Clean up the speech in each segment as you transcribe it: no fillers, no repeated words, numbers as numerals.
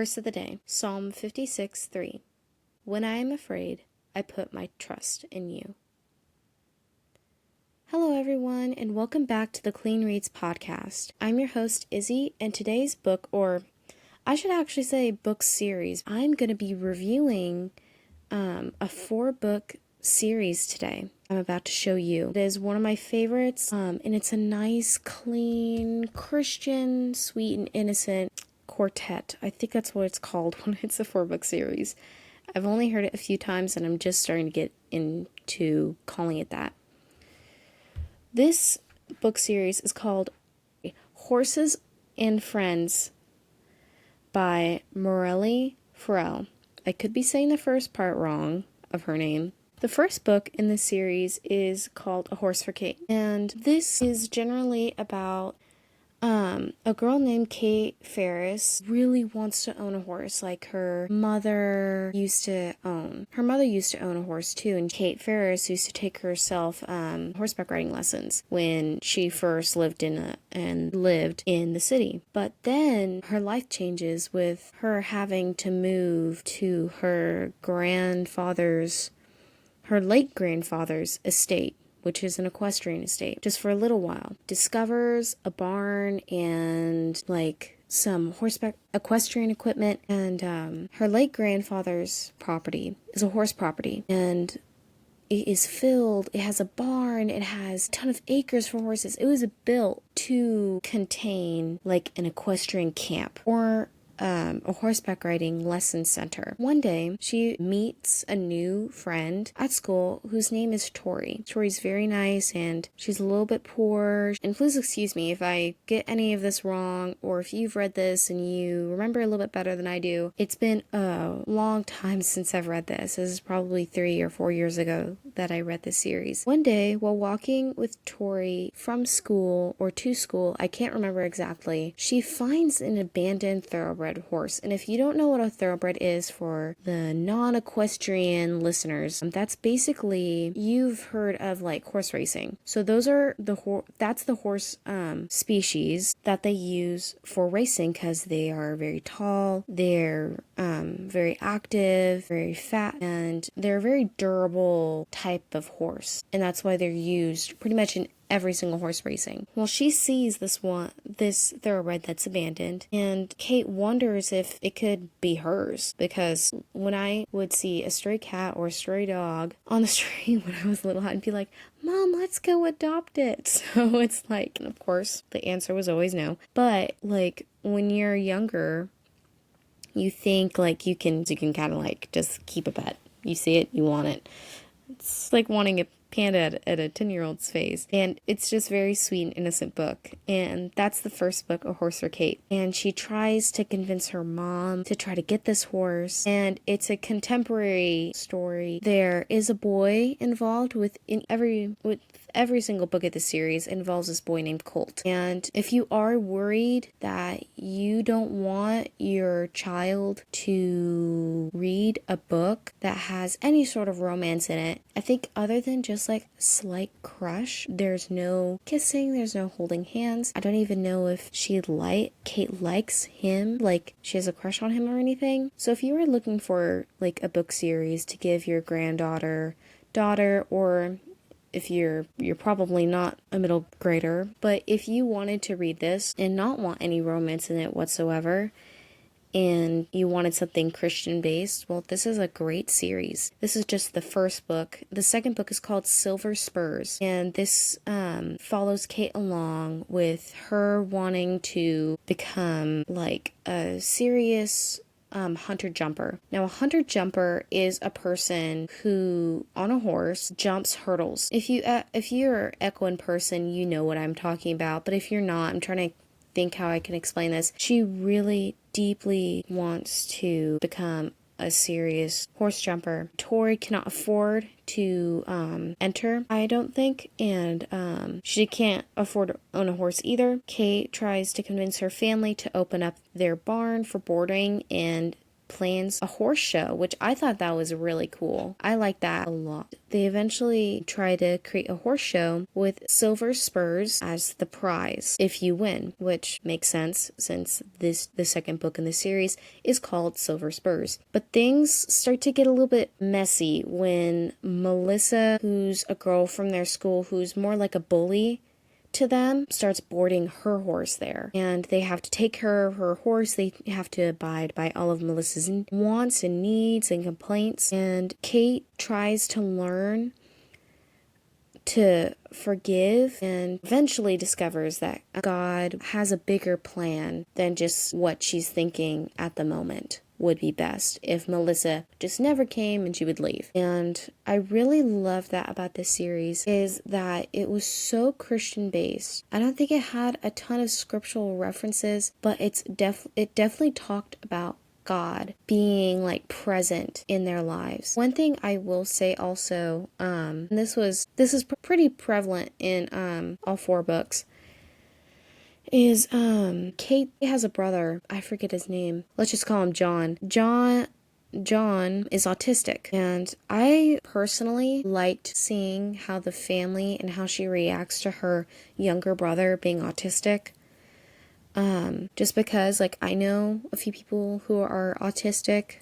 Verse of the day, Psalm 56:3. When I am afraid, I put my trust in you. Hello everyone, and welcome back to the Clean Reads podcast. I'm your host, Izzy, and today's book, or I should actually say book series, I'm going to be reviewing a 4-book series today. I'm about to show you. It is one of my favorites, and it's a nice, clean, Christian, sweet, and innocent quartet. I think that's what it's called when it's a 4-book series. I've only heard it a few times, and I'm just starting to get into calling it that. This book series is called Horses and Friends by Morelli Farrell. I could be saying the first part wrong of her name. The first book in this series is called A Horse for Kate, and this is generally about a girl named Kate Ferris really wants to own a horse like her mother used to own. Her mother used to own a horse too, and Kate Ferris used to take herself horseback riding lessons when she first lived in the city. But then her life changes with her having to move to her late grandfather's estate, which is an equestrian estate, just for a little while. Discovers a barn and some horseback equestrian equipment, and her late grandfather's property is a horse property, and it has a barn, it has a ton of acres for horses. It was built to contain an equestrian camp or a horseback riding lesson center. One day, she meets a new friend at school whose name is Tori. Tori's very nice, and she's a little bit poor. And please excuse me if I get any of this wrong, or if you've read this and you remember a little bit better than I do. It's been a long time since I've read this. This is probably 3 or 4 years ago that I read this series. One day, while walking with Tori from school or to school, I can't remember exactly, she finds an abandoned thoroughbred horse. And if you don't know what a thoroughbred is, for the non-equestrian listeners, that's basically, you've heard of horse racing. So those are that's the horse species that they use for racing, because they are very tall, they're very active, very fat, and they're a very durable type of horse. And that's why they're used pretty much in every single horse racing. Well, she sees this thoroughbred that's abandoned, and Kate wonders if it could be hers, because when I would see a stray cat or a stray dog on the street when I was little, I'd be like, Mom, let's go adopt it. So it's and of course, the answer was always no. But when you're younger, you think you can kind of just keep a pet. You see it, you want it. It's like wanting a panda at a 10-year-old's face. And it's just very sweet and innocent book. And that's the first book, A Horse for Kate. And she tries to convince her mom to try to get this horse. And it's a contemporary story. There is a boy involved with every single book of the series involves this boy named Colt. And if you are worried that you don't want your child to read a book that has any sort of romance in it, I think other than just slight crush, there's no kissing, there's no holding hands. I don't even know if Kate likes him, she has a crush on him or anything. So if you were looking for a book series to give your daughter, or if you're probably not a middle grader, but if you wanted to read this and not want any romance in it whatsoever, and you wanted something Christian-based, well, this is a great series. This is just the first book. The second book is called Silver Spurs, and this follows Kate along with her wanting to become a serious hunter jumper. Now, a hunter jumper is a person who, on a horse, jumps hurdles. If you're an equine person, you know what I'm talking about. But if you're not, I'm trying to think how I can explain this. She really deeply wants to become a serious horse jumper. Tori cannot afford to enter, I don't think, and she can't afford to own a horse either. Kate tries to convince her family to open up their barn for boarding, and plans a horse show, which I thought that was really cool. I like that a lot. They eventually try to create a horse show with silver spurs as the prize if you win, which makes sense since the second book in the series is called Silver Spurs. But things start to get a little bit messy when Melissa, who's a girl from their school who's more like a bully to them, starts boarding her horse there, and they have to take care of her horse. They have to abide by all of Melissa's wants and needs and complaints, and Kate tries to learn to forgive and eventually discovers that God has a bigger plan than just what she's thinking at the moment would be best if Melissa just never came and she would leave. And I really love that about this series is that it was so Christian based. I don't think it had a ton of scriptural references, but it definitely talked about God being like present in their lives. One thing I will say also, this is pretty prevalent in all 4 books, is Kate has a brother. I forget his name. Let's just call him John. John is autistic, and I personally liked seeing how the family and how she reacts to her younger brother being autistic. Just because, like, I know a few people who are autistic,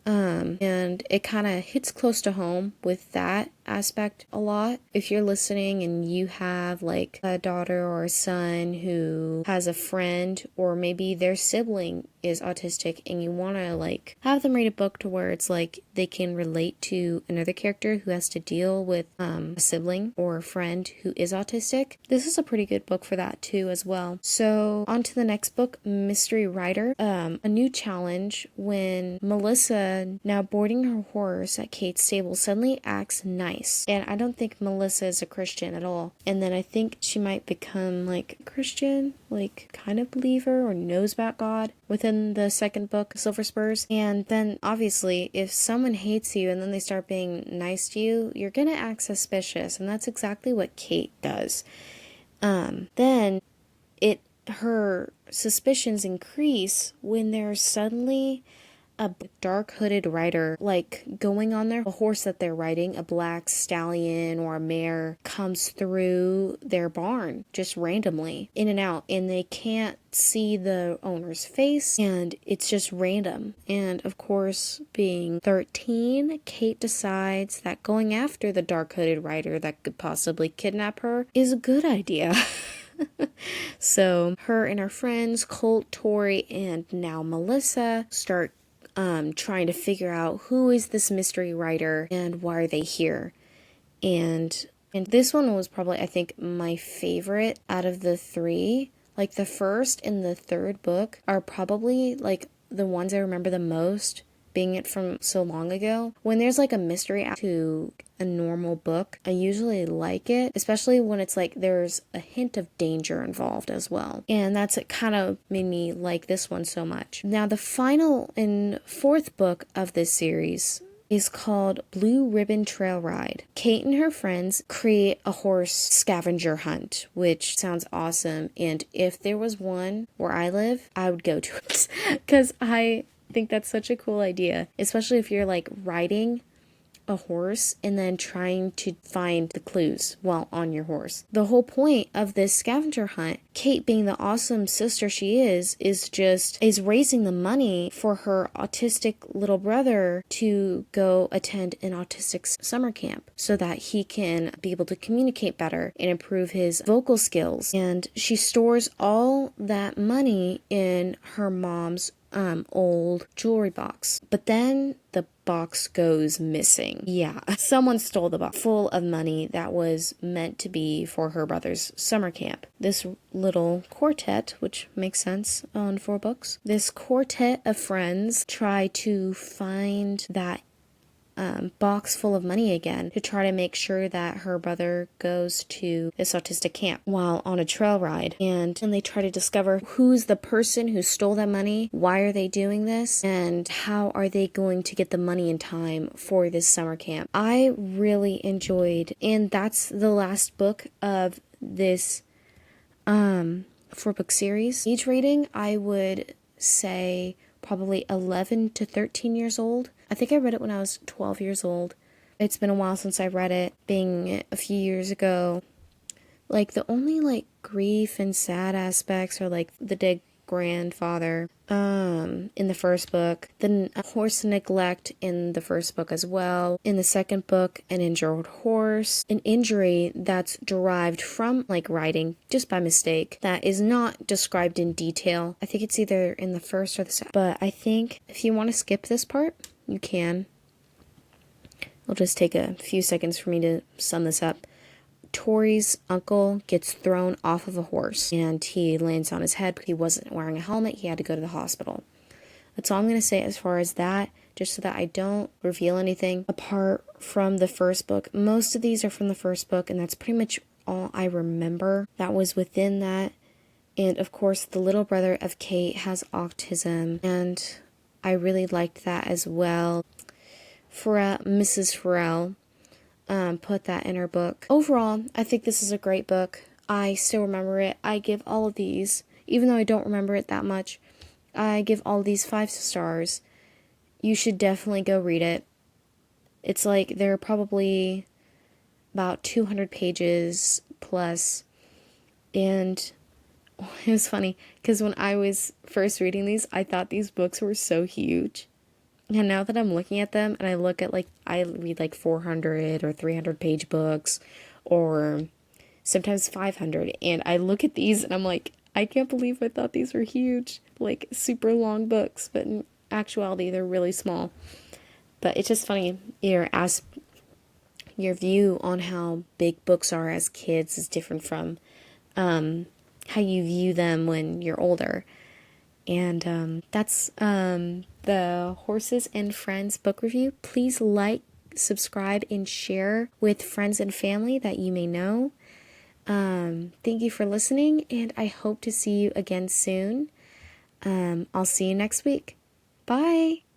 and it kind of hits close to home with that aspect a lot. If you're listening and you have like a daughter or a son who has a friend, or maybe their sibling is autistic, and you want to like have them read a book to where it's like they can relate to another character who has to deal with a sibling or a friend who is autistic, this is a pretty good book for that too as well. So on to the next book, Mystery Rider. A new challenge when Melissa, now boarding her horse at Kate's stable, suddenly acts nice. And I don't think Melissa is a Christian at all. And then I think she might become like Christian, like kind of believer or knows about God within the second book, Silver Spurs. And then obviously if someone hates you and then they start being nice to you, you're gonna act suspicious. And that's exactly what Kate does. Then her suspicions increase when there's suddenly a dark hooded rider, like going on a horse that they're riding, a black stallion or a mare comes through their barn just randomly in and out, and they can't see the owner's face, and it's just random. And of course, being 13, Kate decides that going after the dark hooded rider that could possibly kidnap her is a good idea. So her and her friends, Colt, Tori, and now Melissa, start trying to figure out who is this mystery rider and why are they here. And this one was probably, I think, my favorite out of the 3. Like the first and the third book are probably like the ones I remember the most, being it from so long ago. When there's like a mystery to a normal book, I usually like it, especially when it's like there's a hint of danger involved as well. And that's it kind of made me like this one so much. Now the final and 4th book of this series is called Blue Ribbon Trail Ride. Kate and her friends create a horse scavenger hunt, which sounds awesome. And if there was one where I live, I would go to it because I think that's such a cool idea, especially if you're like riding a horse and then trying to find the clues while on your horse. The whole point of this scavenger hunt, Kate being the awesome sister she is raising the money for her autistic little brother to go attend an autistic summer camp so that he can be able to communicate better and improve his vocal skills. And she stores all that money in her mom's old jewelry box. But then the box goes missing. Yeah, someone stole the box full of money that was meant to be for her brother's summer camp. This little quartet, which makes sense on 4 books, this quartet of friends try to find that box full of money again to try to make sure that her brother goes to this autistic camp while on a trail ride. And they try to discover who's the person who stole that money, why are they doing this, and how are they going to get the money in time for this summer camp. I really enjoyed, and that's the last book of this 4-book series. Each rating, I would say probably 11 to 13 years old. I think I read it when I was 12 years old. It's been a while since I read it, being a few years ago. Like, the only, like, grief and sad aspects are, like, the dead grandfather, in the first book, the horse neglect in the first book as well. In the second book, an injured horse, an injury that's derived from, like, riding, just by mistake, that is not described in detail. I think it's either in the first or the second, but I think if you want to skip this part, you can. It'll just take a few seconds for me to sum this up. Tori's uncle gets thrown off of a horse and he lands on his head. He wasn't wearing a helmet. He had to go to the hospital. That's all I'm going to say as far as that, just so that I don't reveal anything apart from the first book. Most of these are from the first book, and that's pretty much all I remember that was within that. And of course, the little brother of Kate has autism, and I really liked that as well. Mrs. Farrell put that in her book. Overall, I think this is a great book. I still remember it. I give all of these, even though I don't remember it that much, I give all of these 5 stars. You should definitely go read it. It's like there are probably about 200 pages plus, and it was funny because when I was first reading these, I thought these books were so huge. And now that I'm looking at them and I look at, like, I read like 400 or 300 page books or sometimes 500, and I look at these and I'm like, I can't believe I thought these were huge, like super long books, but in actuality they're really small. But it's just funny, your view on how big books are as kids is different from how you view them when you're older. And that's the Horses and Friends book review. Please like, subscribe, and share with friends and family that you may know. Thank you for listening, and I hope to see you again soon. I'll see you next week. Bye!